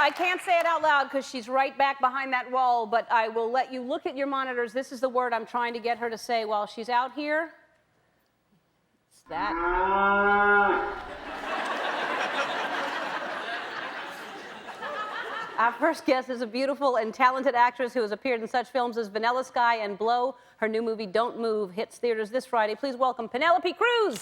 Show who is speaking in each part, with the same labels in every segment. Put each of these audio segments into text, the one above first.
Speaker 1: I can't say it out loud because she's right back behind that wall, but I will let you look at your monitors. This is the word I'm trying to get her to say while she's out here. It's that. Our first guest is a beautiful and talented actress who has appeared in such films as Vanilla Sky and Blow. Her new movie, Don't Move, hits theaters this Friday. Please welcome Penelope Cruz.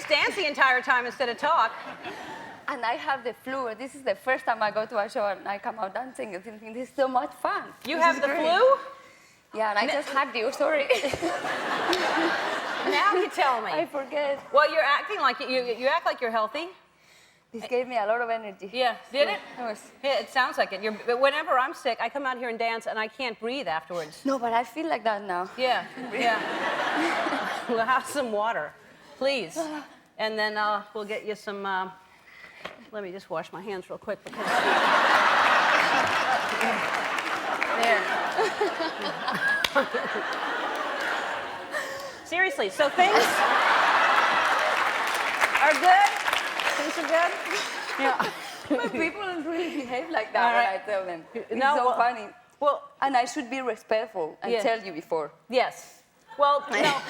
Speaker 1: Dance the entire time instead of talk.
Speaker 2: And I have the flu. This is the first time I go to a show and I come out dancing and thinking this is so much fun.
Speaker 1: You have the flu?
Speaker 2: Yeah, and I just hugged you, sorry.
Speaker 1: Now you tell me.
Speaker 2: I forget.
Speaker 1: Well, you're acting like you act like you're healthy.
Speaker 2: This gave me a lot of energy.
Speaker 1: Yeah, did it?
Speaker 2: Yes.
Speaker 1: Yeah, it sounds like it. But whenever I'm sick, I come out here and dance and I can't breathe afterwards.
Speaker 2: No, but I feel like that now.
Speaker 1: Yeah, yeah. We'll have some water, please. And then we'll get you some, let me just wash my hands real quick because... There. Seriously, so things are good? Things are good? Yeah.
Speaker 2: But people don't really behave like that when I tell them. It's so funny.
Speaker 1: Well,
Speaker 2: and I should be respectful and tell you before.
Speaker 1: Yes. Well, no,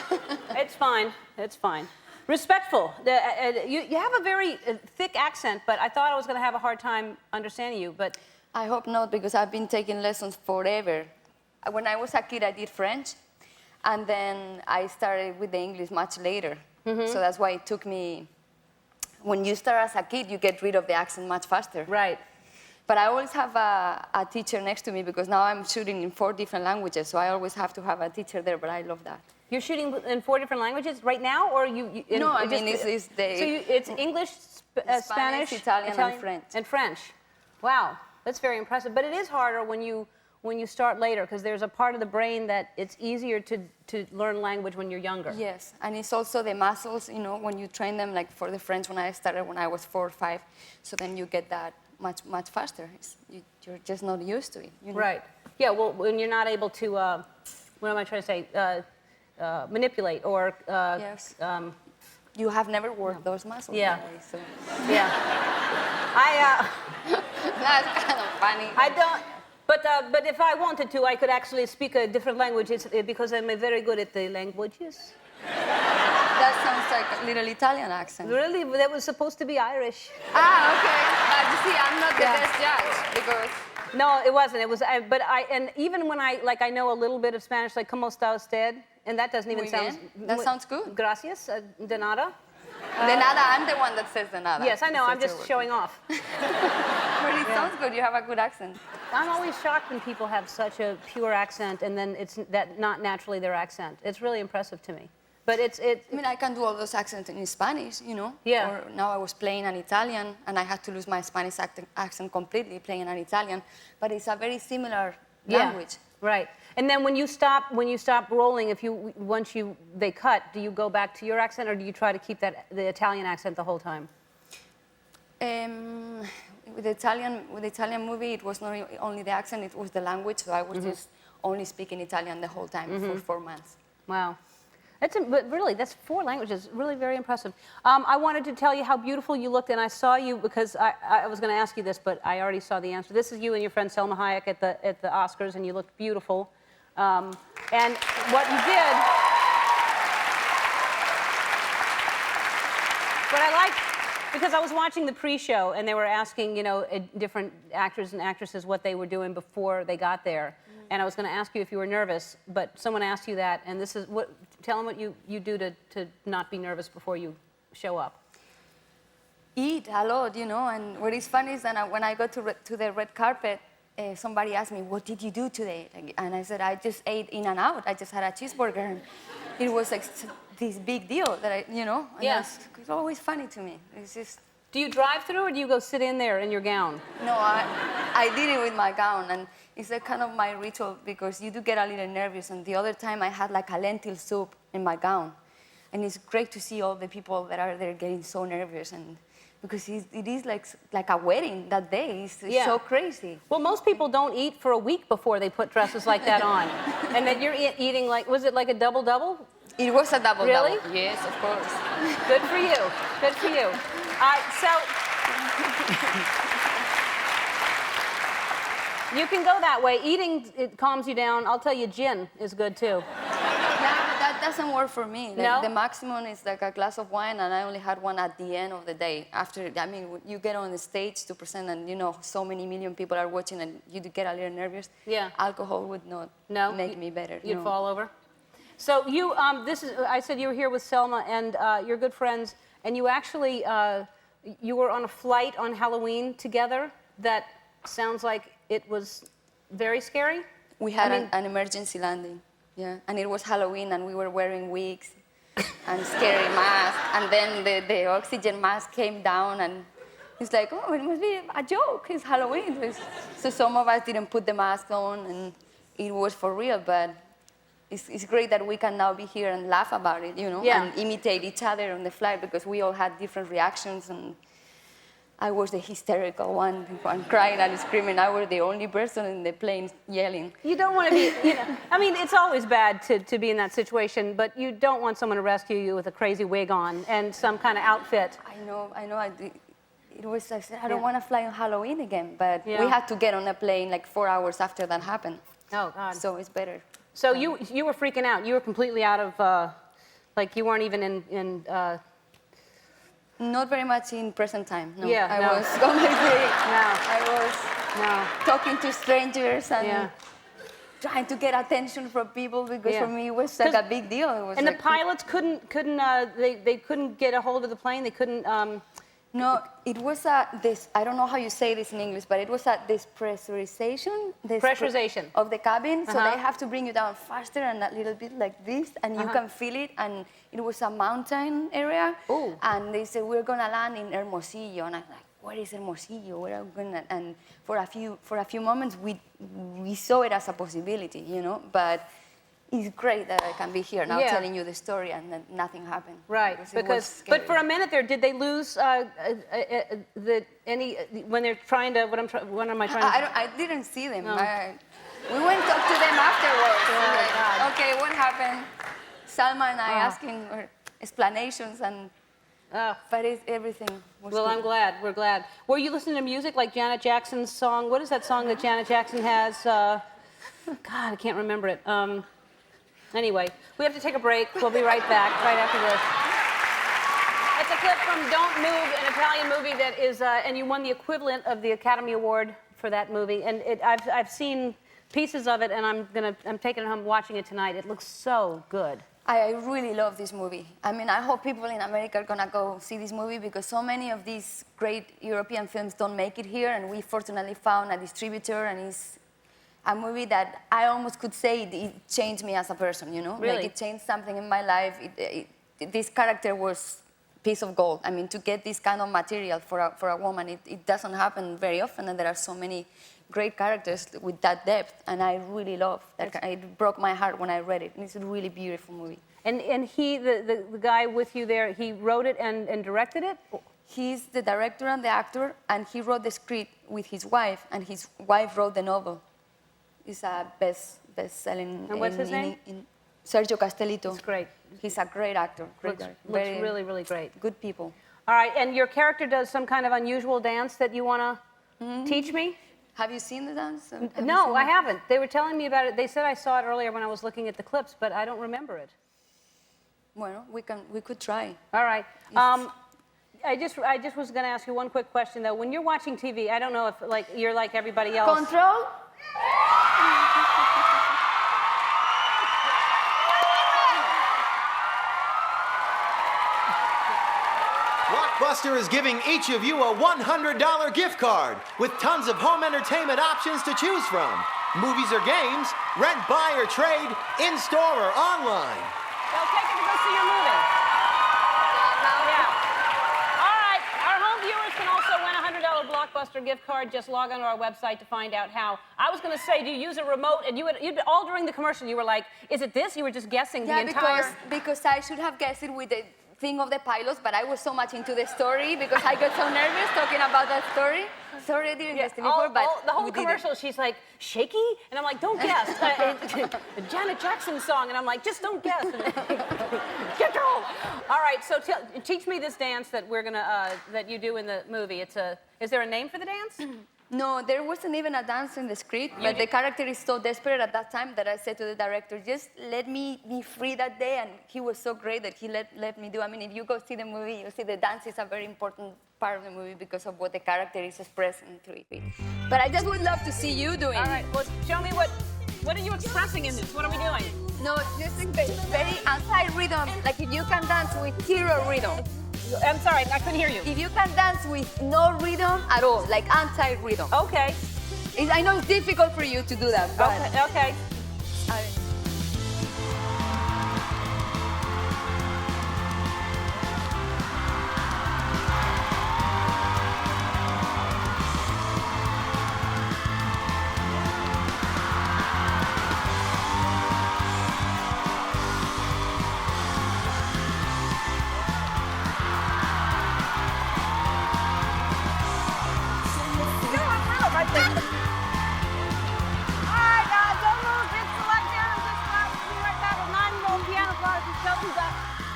Speaker 1: it's fine. It's fine. Respectful. You have a very thick accent, but I thought I was going to have a hard time understanding you, but...
Speaker 2: I hope not, because I've been taking lessons forever. When I was a kid, I did French, and then I started with the English much later. Mm-hmm. So that's why it took me... When you start as a kid, you get rid of the accent much faster.
Speaker 1: Right.
Speaker 2: But I always have a teacher next to me, because now I'm shooting in 4 different languages, so I always have to have a teacher there, but I love that.
Speaker 1: You're shooting in 4 different languages right now, or
Speaker 2: No, I mean, it's the...
Speaker 1: So it's English, Spanish,
Speaker 2: Italian, and French.
Speaker 1: And French. Wow, that's very impressive. But it is harder when you start later, because there's a part of the brain that it's easier to learn language when you're younger.
Speaker 2: Yes, and it's also the muscles, you know, when you train them, like for the French when I started when I was 4 or 5, so then you get that much faster. You're just not used to it. You know?
Speaker 1: Right. Yeah, well, when you're not able to, what am I trying to say? Manipulate or...
Speaker 2: yes. You have never worked those muscles.
Speaker 1: Yeah.
Speaker 2: Anyway, so.
Speaker 1: Yeah.
Speaker 2: That's kind of funny.
Speaker 1: I don't... But if I wanted to, I could actually speak a different language because I'm very good at the languages.
Speaker 2: That sounds like a little Italian accent.
Speaker 1: Really? That was supposed to be Irish.
Speaker 2: Ah, okay. But you see, I'm not the best judge because...
Speaker 1: No, it wasn't. It was... And even when I know a little bit of Spanish, like, ¿Cómo está usted? And that doesn't even sound...
Speaker 2: That sounds good.
Speaker 1: Gracias. De nada.
Speaker 2: De nada, I'm the one that says de nada.
Speaker 1: Yes, I know. I'm just showing off.
Speaker 2: But it sounds good. You have a good accent.
Speaker 1: I'm always shocked when people have such a pure accent and then it's not naturally their accent. It's really impressive to me. But I
Speaker 2: mean, I can do all those accents in Spanish, you know?
Speaker 1: Yeah.
Speaker 2: Or now I was playing an Italian, and I had to lose my Spanish accent completely playing an Italian. But it's a very similar language.
Speaker 1: Right. And then when you stop rolling, once they cut, do you go back to your accent, or do you try to keep the Italian accent the whole time?
Speaker 2: With the Italian movie, it was not only the accent; it was the language. So I was just only speaking Italian the whole time for 4 months.
Speaker 1: Wow. But really, that's 4 languages. Really very impressive. I wanted to tell you how beautiful you looked, and I saw you because I was going to ask you this, but I already saw the answer. This is you and your friend Salma Hayek at the Oscars, and you looked beautiful. And what you did, what I liked, because I was watching the pre-show, and they were asking, you know, different actors and actresses what they were doing before they got there. And I was going to ask you if you were nervous, but someone asked you that, and this is tell them what you do to not be nervous before you show up.
Speaker 2: eat a lot, and what is funny is that when I go to the red carpet, somebody asked me, what did you do today? And I said, I just ate In and Out. I just had a cheeseburger. And it was like this big deal that and
Speaker 1: Yeah.
Speaker 2: it's always funny to me. It's just...
Speaker 1: Do you drive through or do you go sit in there in your gown?
Speaker 2: No, I did it with my gown, and it's a kind of my ritual because you do get a little nervous. And the other time I had like a lentil soup in my gown. And it's great to see all the people that are there getting so nervous, and because it is like a wedding that day. It's so crazy.
Speaker 1: Well, most people don't eat for a week before they put dresses like that on. And then you're eating like, was it like a double-double?
Speaker 2: It was a double-double.
Speaker 1: Really?
Speaker 2: Yes, of course.
Speaker 1: Good for you. Good for you. So you can go that way. Eating, it calms you down. I'll tell you, gin is good too.
Speaker 2: That doesn't work for me.
Speaker 1: No?
Speaker 2: The maximum is like a glass of wine, and I only had one at the end of the day. After, when you get on the stage to present, and so many million people are watching, and you do get a little nervous.
Speaker 1: Yeah.
Speaker 2: Alcohol would not make me better.
Speaker 1: You'd fall over. So you, I said you were here with Selma, and you're good friends, and you actually, you were on a flight on Halloween together. That sounds like it was very scary.
Speaker 2: We had an emergency landing. Yeah, and it was Halloween, and we were wearing wigs and scary masks, and then the oxygen mask came down, and it's like, oh, it must be a joke. It's Halloween. So some of us didn't put the mask on, and it was for real, but it's great that we can now be here and laugh about it, and imitate each other on the flight, because we all had different reactions, and I was the hysterical one crying and screaming. I was the only person in the plane yelling. You don't want to be,
Speaker 1: it's always bad to be in that situation, but you don't want someone to rescue you with a crazy wig on and some kind of outfit.
Speaker 2: I know. I said, I don't want to fly on Halloween again, but we had to get on a plane like 4 hours after that happened.
Speaker 1: Oh, God.
Speaker 2: So it's better.
Speaker 1: So you were freaking out. You were completely out of, you weren't even in
Speaker 2: Not very much in present time, no.
Speaker 1: Yeah,
Speaker 2: I was completely... I was
Speaker 1: No.
Speaker 2: talking to strangers and trying to get attention from people, because for me it was like a big deal. It was
Speaker 1: and the pilots couldn't get a hold of the plane? They couldn't...
Speaker 2: No, it was this, I don't know how you say this in English, but it was this pressurization.
Speaker 1: Pressurization.
Speaker 2: Of the cabin, so they have to bring you down faster and a little bit like this, and you can feel it, and it was a mountain area.
Speaker 1: Ooh.
Speaker 2: And they said, we're gonna land in Hermosillo, and I'm like, where is Hermosillo? Where are we gonna? And for a few moments, we saw it as a possibility, but it's great that I can be here now telling you the story and that nothing happened.
Speaker 1: Right, but for a minute there, did they lose when they're trying to, what am I trying to...
Speaker 2: I didn't see them.
Speaker 1: No.
Speaker 2: We went to talk to them afterwards.
Speaker 1: God.
Speaker 2: Okay, what happened? Salma and I asking her explanations, and but everything was
Speaker 1: Well,
Speaker 2: good.
Speaker 1: I'm glad. We're glad. Were you listening to music like Janet Jackson's song? What is that song that Janet Jackson has? God, I can't remember it. Anyway, we have to take a break. We'll be right back, right after this. It's a clip from Don't Move, an Italian movie that is, and you won the equivalent of the Academy Award for that movie. And I've seen pieces of it, and I'm taking it home, watching it tonight. It looks so good.
Speaker 2: I really love this movie. I hope people in America are gonna go see this movie, because so many of these great European films don't make it here, and we fortunately found a distributor, and it's a movie that I almost could say it changed me as a person,
Speaker 1: Really?
Speaker 2: Like it changed something in my life. This character was a piece of gold. To get this kind of material for a woman, it doesn't happen very often, and there are so many great characters with that depth, and I really love that. It broke my heart when I read it. It's a really beautiful movie.
Speaker 1: And he, the guy with you there, he wrote it and directed it?
Speaker 2: He's the director and the actor, and he wrote the script with his wife, and his wife wrote the novel. It's a best-selling.
Speaker 1: And what's his name?
Speaker 2: Sergio Castellito.
Speaker 1: It's great.
Speaker 2: He's a great actor.
Speaker 1: Looks really, really great.
Speaker 2: Good people.
Speaker 1: All right, and your character does some kind of unusual dance that you want to teach me?
Speaker 2: Have you seen the dance?
Speaker 1: No, I haven't. They were telling me about it. They said I saw it earlier when I was looking at the clips, but I don't remember it.
Speaker 2: Well, we could try.
Speaker 1: All right. I just was going to ask you one quick question, though. When you're watching TV, I don't know if you're like everybody else.
Speaker 2: Control?
Speaker 3: What Blockbuster is giving each of you a $100 gift card with tons of home entertainment options to choose from. Movies or games, rent, buy, or trade, in-store or online.
Speaker 1: They'll take it to go see your movie. Yeah. All right. Our home viewers can also win a $100 Blockbuster gift card. Just log on to our website to find out how. I was going to say, do you use a remote? And you'd all during the commercial, you were like, is it this? You were just guessing the entire...
Speaker 2: because I should have guessed it with the thing of the pilots, but I was so much into the story because I got so nervous talking about that story. Sorry I didn't guess it before, but
Speaker 1: the whole commercial, she's like, shaky? And I'm like, don't guess. The Janet Jackson song, and I'm like, just don't guess. Get roll. All right, so teach me this dance that we're gonna that you do in the movie. Is there a name for the dance?
Speaker 2: No, there wasn't even a dance in the script, but the character is so desperate at that time that I said to the director, just let me be free that day, and he was so great that he let me do. I mean, if you go see the movie, you see the dance is a very important part of the movie because of what the character is expressing through it. But I just would love to see you doing it.
Speaker 1: All right, well, show me what are you expressing in this? What are we doing?
Speaker 2: No, just very anti-rhythm, like if you can dance with zero rhythm.
Speaker 1: I'm sorry, I couldn't hear you.
Speaker 2: If you can dance with no rhythm at all, like anti-rhythm.
Speaker 1: Okay.
Speaker 2: I know it's difficult for you to do that, but...
Speaker 1: Okay.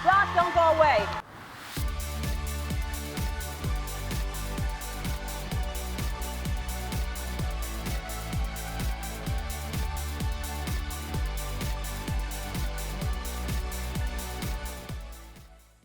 Speaker 1: Doc, don't go away.